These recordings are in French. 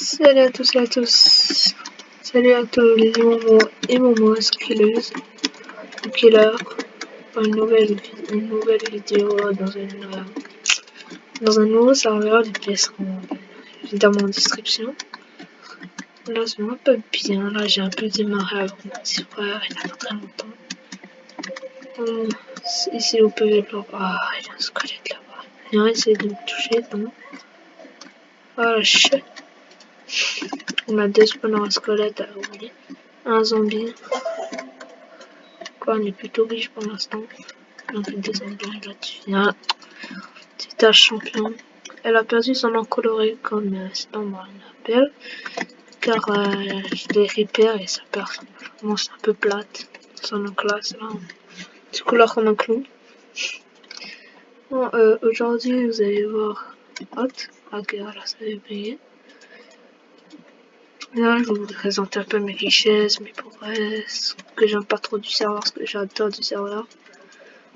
Salut à tous et à tous. Salut à tous les momos et momos killers ou killers pour une nouvelle vidéo dans un nouveau serveur de PS1, évidemment en description. Là je me rappelle bien, là j'ai un peu démarré avec mon petit frère, il y a pas très longtemps. Ici vous pouvez le voir, ah il y a un squelette là-bas. Il a essayé de me toucher, non. Ah la chute. On a deux spawners squelettes à oublier. Un zombie. Quoi, on est plutôt riche pour l'instant. Donc une des zombies là-dessus. C'est un champion. Elle a perdu son nom coloré comme c'est pas moi on l'appelle. Car je l'ai repair et ça perd. Bon, c'est un peu plate. Son nom classe là. C'est couleur comme un clown. Bon, aujourd'hui vous allez voir. Hot. Ok, voilà, ça va payer. Là, je vais vous présenter un peu mes richesses, mes prouesses, que j'aime pas trop du serveur, ce que j'adore du serveur.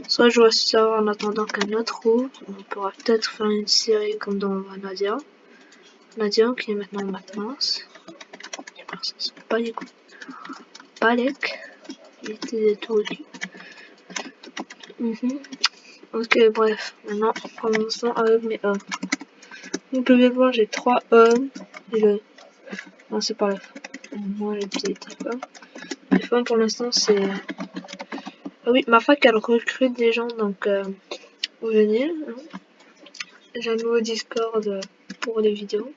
Soit je reste sur serveur en attendant qu'un autre ouvre, on pourra peut-être faire une série comme dans Nadia. Nadia qui est maintenant en maintenance. Pas les coups. Palek. Il était des tout aussi. Ok, bref, maintenant commençons avec mes hommes. Vous pouvez voir, j'ai 3 hommes et le. Non, c'est pas la fin. Moi, les petites femmes. Les femmes pour l'instant, c'est. Ah oui, ma fac elle recrute des gens donc venez. Hein. J'ai un nouveau Discord pour les vidéos.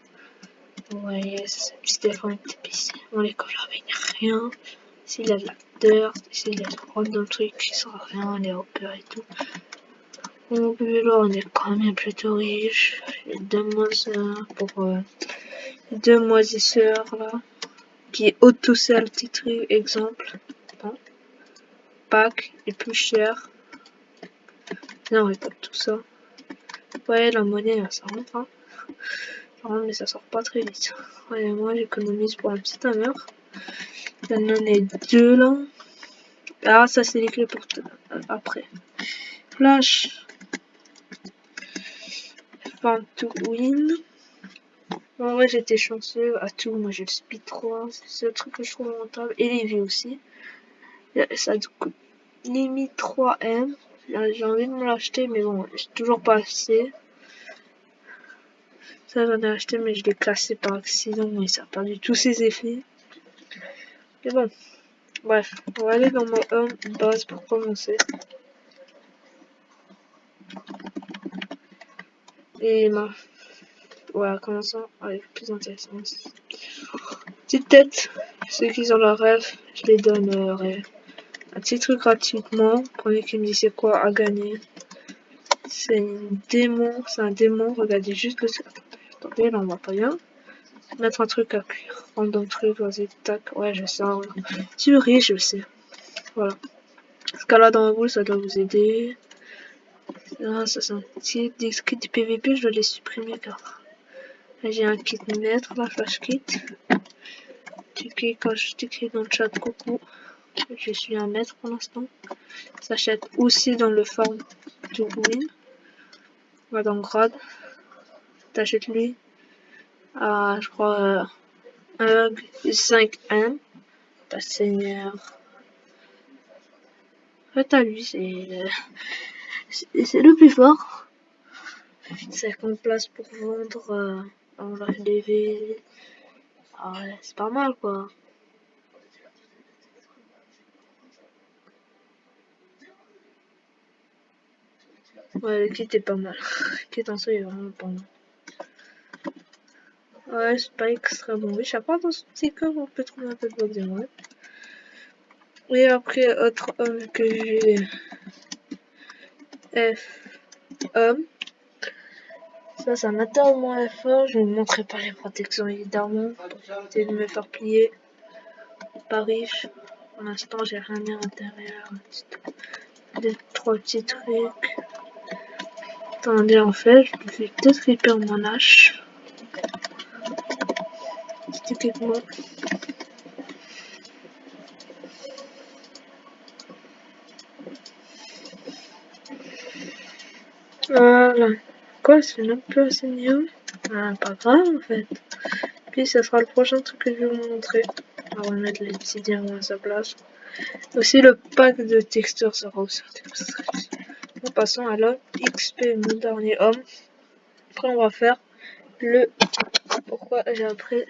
Vous voyez, c'est un petit téléphone PC. Bon, les couleurs, il n'y a rien. Ici, il y a de la dirt. Ici, il y a de random trucs qui sont rien, les hoppers et tout. Bon, là, on est quand même plutôt riche. J'ai deux moisseurs pour deux moisisseurs là. Qui auto-sell titré exemple. Bon. Pack est plus cher. Non, on récolte tout ça. Ouais, la monnaie, ça rentre. Hein. Mais ça sort pas très vite. Ouais, moi, j'économise pour un petit hammer. J'en ai deux là. Ah, ça, c'est les clés pour après. Flash. Fan to win. En vrai, j'étais chanceux. À tout, moi, j'ai le speed 3. C'est le truc que je trouve rentable. Et les vies aussi. Ça coûte limite 3M. J'ai envie de me l'acheter, mais bon, j'ai toujours pas assez. Ça, j'en ai acheté, mais je l'ai cassé par accident et ça a perdu tous ses effets. Mais bon, bref, on va aller dans mon home base pour commencer. Et voilà, commençons avec plus intéressant. Petite tête, ceux qui ont leur rêve, je les donnerai un petit truc gratuitement. Premier qui me dit c'est quoi à gagner. C'est une démon, c'est un démon, regardez juste le. Attendez, là on voit pas bien. Mettre un truc à cuire. Random truc, vas-y, tac. Ouais, je sais. Tu ris, je sais. Voilà. Ce cas-là dans la boule, ça doit vous aider. Ah, ça c'est un petit disque du PVP, je dois les supprimer car j'ai un kit maître, la flash kit. Quand je t'écris dans le chat, coucou. Je suis un maître pour l'instant. S'achète aussi dans le farm to win. Va dans grade. T'achètes lui. À, je crois, 1,5M. Ta seigneur. En fait, à lui, c'est le plus fort. 50 places pour vendre. On va lever. Ah ouais, c'est pas mal quoi. Ouais, le kit est pas mal. Le kit en soi est vraiment pas mal. Ouais, c'est pas extrêmement riche. À part dans ce petit coffre, on peut trouver un peu de blocs d'émeraude. Et après, autre homme que j'ai. F. Homme. Ça m'attend au moins fort. Je ne vous montrerai pas les protections évidemment. Pour éviter de me faire plier. Pas riche. Pour l'instant, j'ai rien mis à l'intérieur. Deux, trois petits trucs. Attendez, en fait, je vais peut-être réparer mon hache. Petit équipement. Voilà. Quoi, c'est même plus assez mieux? Ah, pas grave en fait. Puis ça sera le prochain truc que je vais vous montrer. On va mettre les petits diamants à sa place. Aussi le pack de textures sera aussi extrait. En passant à l'homme XP, mon dernier homme. Après on va faire le pourquoi j'ai appelé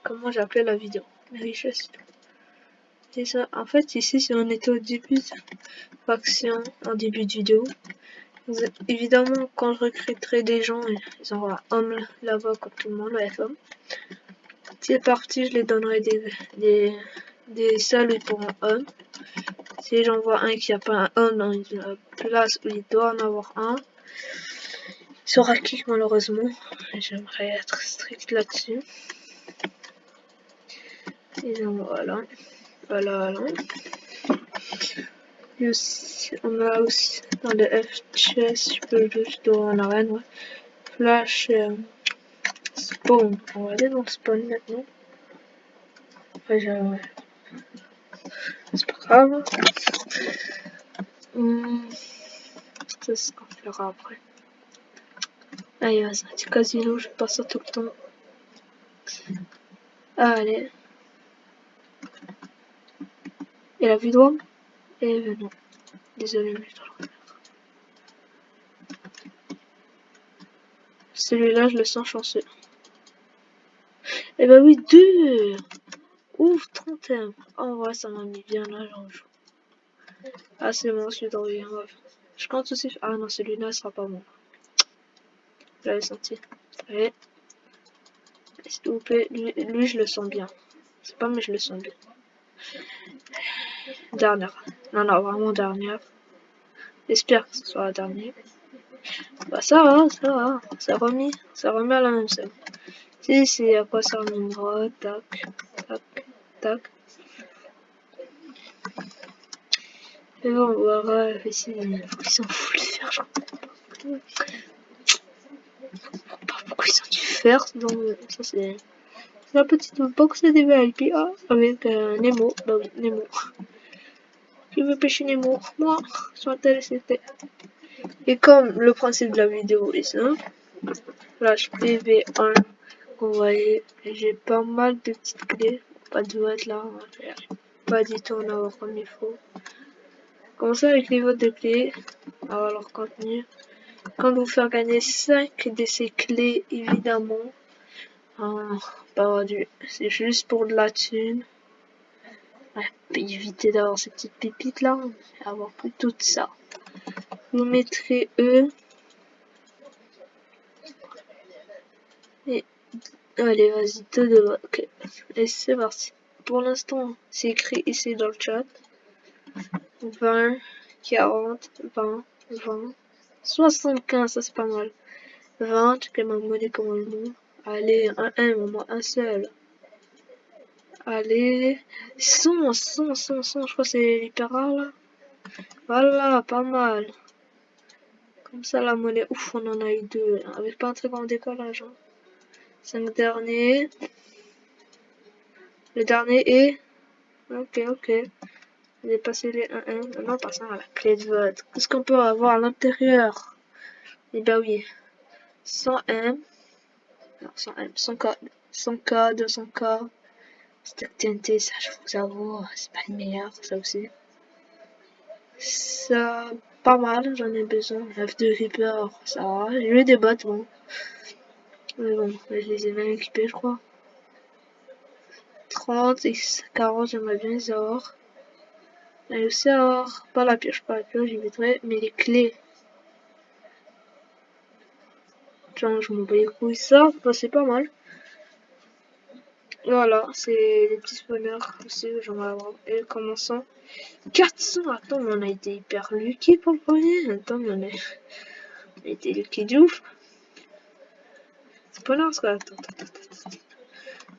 comment j'ai appelé la vidéo. Les richesses. C'est ça. En fait ici si on était au début de faction, en début de vidéo. Évidemment quand je recruterai des gens, ils auront un homme là-bas comme tout le monde, la FM. C'est parti, je les donnerai des saluts pour un homme. Si j'en vois un qui a pas un homme dans une place où il doit en avoir un, il sera kick malheureusement. J'aimerais être strict là-dessus. Et donc voilà. Voilà. On a aussi dans le F-Chess, je dois en arène, ouais. Flash, spawn. On va aller dans le spawn maintenant. Après, c'est pas grave. C'est ce qu'on fera après. Allez, vas-y, un petit casino, je passe ça tout le temps. Allez. Et la vidéo? Eh ben non. Désolé, mais je dois le refaire. Celui-là, je le sens chanceux. Eh ben oui, 2. Ouf, 31. Oh ouais, ça m'a mis bien là, j'en joue. Ah, c'est bon, celui d'envie. Je compte aussi. Ah non, celui-là sera pas bon. J'avais senti. Allez. S'il vous plaît, lui, je le sens bien. C'est pas, mais je le sens bien. Dernière. Non, vraiment dernière. J'espère que ce soit la dernière. Bah ça va. Ça remet à la même scène. Si, c'est à quoi ça reviendra. Tac. Mais bon, on verra ici. Ils s'en foutent de faire, je comprends pas pourquoi ils ont dû faire. Donc, ça c'est la petite box de VIP avec Nemo. Bah oui, Nemo. Qui veut pêcher Nemo? Moi, sur intéressé. Et comme le principe de la vidéo est simple, flash PV1, vous voyez, j'ai pas mal de petites clés. Pas de vote là, on va faire pas du tout en avoir comme il faut. Commencez avec les votes de clés, avoir leur contenu. Quand vous faire gagner 5 de ces clés, évidemment, c'est juste pour de la thune. Ouais, éviter d'avoir ces petites pépites là, avoir plutôt de ça. Vous mettrez eux. Et allez, vas-y, 2 de vote. Ok, et c'est parti. Pour l'instant, c'est écrit ici dans le chat. 20, 40, 20, 75, ça c'est pas mal. 20, j'ai ma monnaie comme le nom. Allez, un M, au moins un seul. Allez, 100, je crois que c'est hyper rare là. Voilà, pas mal. Comme ça la monnaie, ouf, on en a eu 2, avec pas un très grand décollage. 5 derniers. Le dernier est... Ok. J'ai passé les 1-1. Maintenant, passons à la clé de vote. Qu'est-ce qu'on peut avoir à l'intérieur? Eh ben oui. 100M. Non, 100M. 100K. 100K, 200K. Stack TNT, ça, je vous avoue, c'est pas le meilleur, ça aussi. Ça, pas mal, j'en ai besoin. F de Reaper, ça va. J'ai eu des bots, bon. Mais bon, je les ai même équipés, je crois. 30 et 40, j'aimerais bien les avoir. Et aussi avoir, pas la pioche, j'y mettrai, mais les clés. Genre, je m'en bats les couilles, ça, bah, c'est pas mal. Voilà, c'est les petits spawners aussi, j'en ai avoir. Et commençant. 400, attends, mais on a été hyper lucky pour le premier. Attends, mais on a été lucky de ouf. Spawners, quoi. Attends.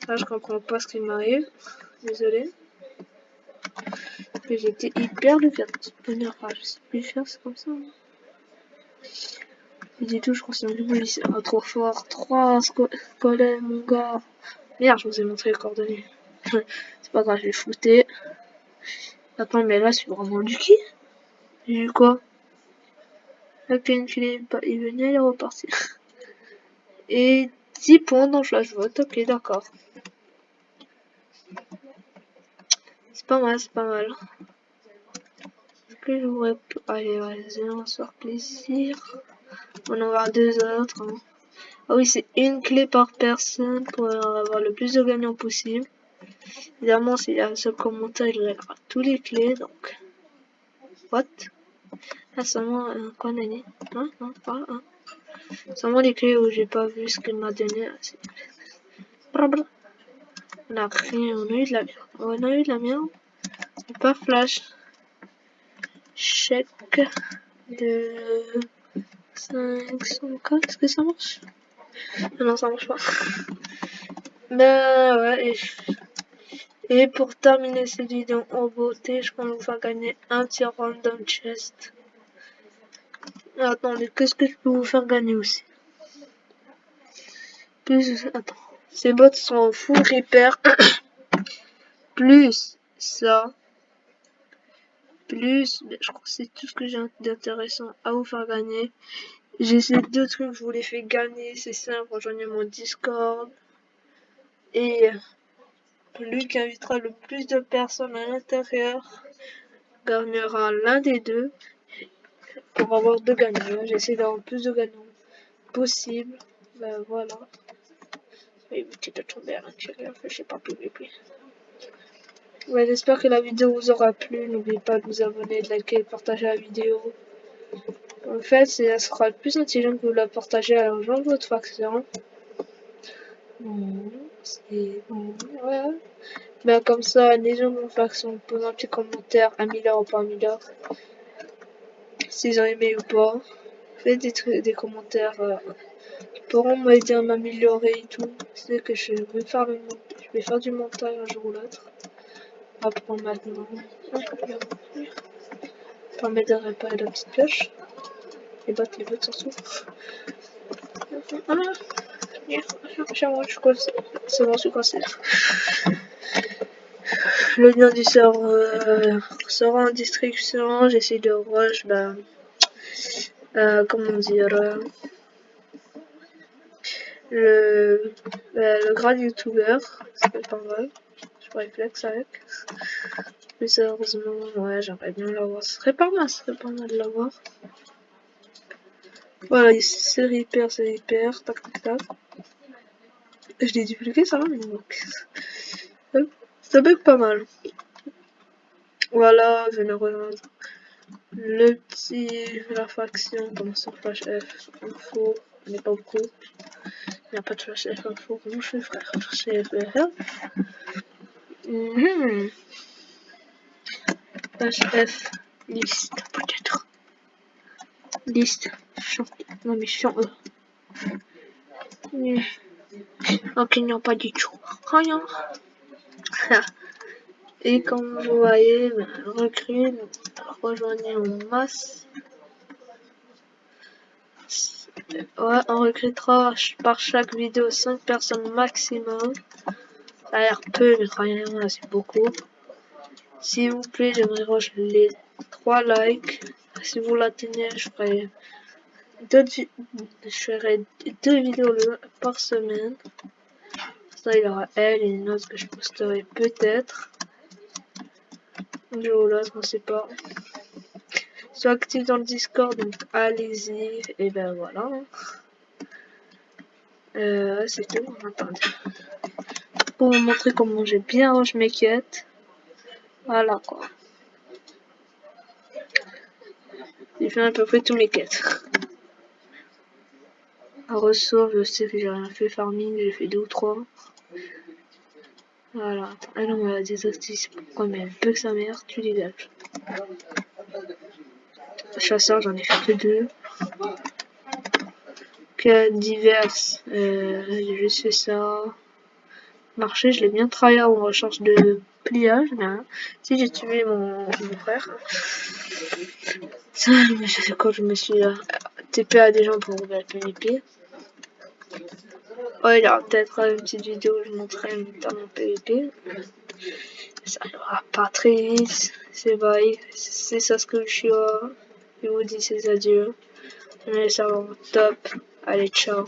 Là, je comprends pas ce qui m'arrive. Désolé. J'ai été hyper lucky. Spawner, je sais plus faire, c'est comme ça. Et du tout, je crois que c'est un double lycée. Ah, trop fort. 3 scolaires, mon gars. Merde, je vous ai montré les coordonnées. C'est pas grave, je vais flouter. Attends, mais là, c'est vraiment lucky. J'ai eu quoi? La PNQ, il venait, il est reparti. Et 10 points dans Flash Vote, ok, d'accord. C'est pas mal, c'est pas mal. Que j'aurais pu... Allez, vas-y, on va se faire plaisir. On en va 2 autres. Hein. Ah oui, c'est une clé par personne pour avoir le plus de gagnants possible. Évidemment, s'il y a un seul commentaire, il aura tous les clés, donc... What? Ah, seulement... quoi, Nani? Non, non, pas... Hein. Seulement les clés où j'ai pas vu ce qu'il m'a donné. On a rien, on a eu de la merde. On a eu de la merde. Pas flash. Chèque de 500K. Est-ce que ça marche? Non, ça marche pas. Ben ouais. Et pour terminer cette vidéo en beauté, je compte vous faire gagner un petit random chest. Attendez, qu'est-ce que je peux vous faire gagner aussi? Plus, attends. Ces bots sont full repair. Plus ça. Plus, je crois que c'est tout ce que j'ai d'intéressant à vous faire gagner. J'ai ces 2 trucs que je vous les fais gagner, c'est simple, rejoignez mon Discord. Et celui qui invitera le plus de personnes à l'intérieur gagnera l'un des 2 pour avoir 2 gagnants. J'essaie d'avoir le plus de gagnants possible. Ben voilà. Et petit de tomber à l'intérieur, je sais pas PVP. Ouais, j'espère que la vidéo vous aura plu. N'oubliez pas de vous abonner, de liker et de partager la vidéo. En fait, ça sera le plus intelligent que vous la partagez à la gens de votre faction. Ouais. Ben, comme ça, les gens de votre faction posent un petit commentaire, 1 000 € ou pas 1 000 €. S'ils ont aimé ou pas. Faites des commentaires qui pourront m'aider à m'améliorer et tout. C'est que je vais faire du montage un jour ou l'autre. Après maintenant. Pas m'aider à réparer la petite pioche. Et battre les bottes en dessous. C'est bon, je suis coincé. Le lien du serveur sera en description. J'essaie de rush, comment dire, le grade youtubeur, c'est pas mal. Je pourrais flex avec. Mais sérieusement, ouais, j'aimerais bien l'avoir. Ce serait pas mal de l'avoir. Voilà, c'est repair, tac tac tac. Je l'ai dupliqué, ça va, mais donc. Ça bug pas mal. Voilà, venez rejoindre le petit, la faction, comment ça, flash F, info, on n'est pas beaucoup. Il n'y a pas de flash F info, comment je fais frère? Flash F Flash F, liste, peut-être. Liste, non mais chiant ok, non pas du tout. Rien. Et comme vous voyez, recrue, rejoignez en masse. Ouais, on recrutera par chaque vidéo 5 personnes maximum. Ça a l'air peu, mais croyez-moi, c'est beaucoup. S'il vous plaît, j'aimerais rush les 3 likes. Si vous l'atteignez, je ferai 2 vidéos par semaine. Ça, il y aura elle et une autre que je posterai peut-être. Un jour ou l'autre, on sait pas. Sois actif dans le Discord, donc allez-y. Et ben voilà. C'est tout. Attendez. Pour vous montrer comment j'ai bien rush mes quêtes. Voilà quoi. J'ai fait à peu près tous mes quêtes. À ressources, je sais que j'ai rien fait farming, j'ai fait 2 ou 3. Voilà. Ah non, on va désactiver, c'est pourquoi, mais elle bug sa mère, tu dégages. Chasseur, j'en ai fait que 2. Quêtes diverses, j'ai juste fait ça. Marché, je l'ai bien travaillé en recherche de pliage, mais hein. Si j'ai tué mon frère. Ça, je me suis fait quoi? Je me suis TP à des gens pour ouvrir le PVP. Ouais, il y aura peut-être une petite vidéo où je montrerai mon PVP. Ça arrivera pas très vite. C'est bye. C'est ça ce que je suis. Je vous dis ses adieux. On est ça top. Allez, ciao.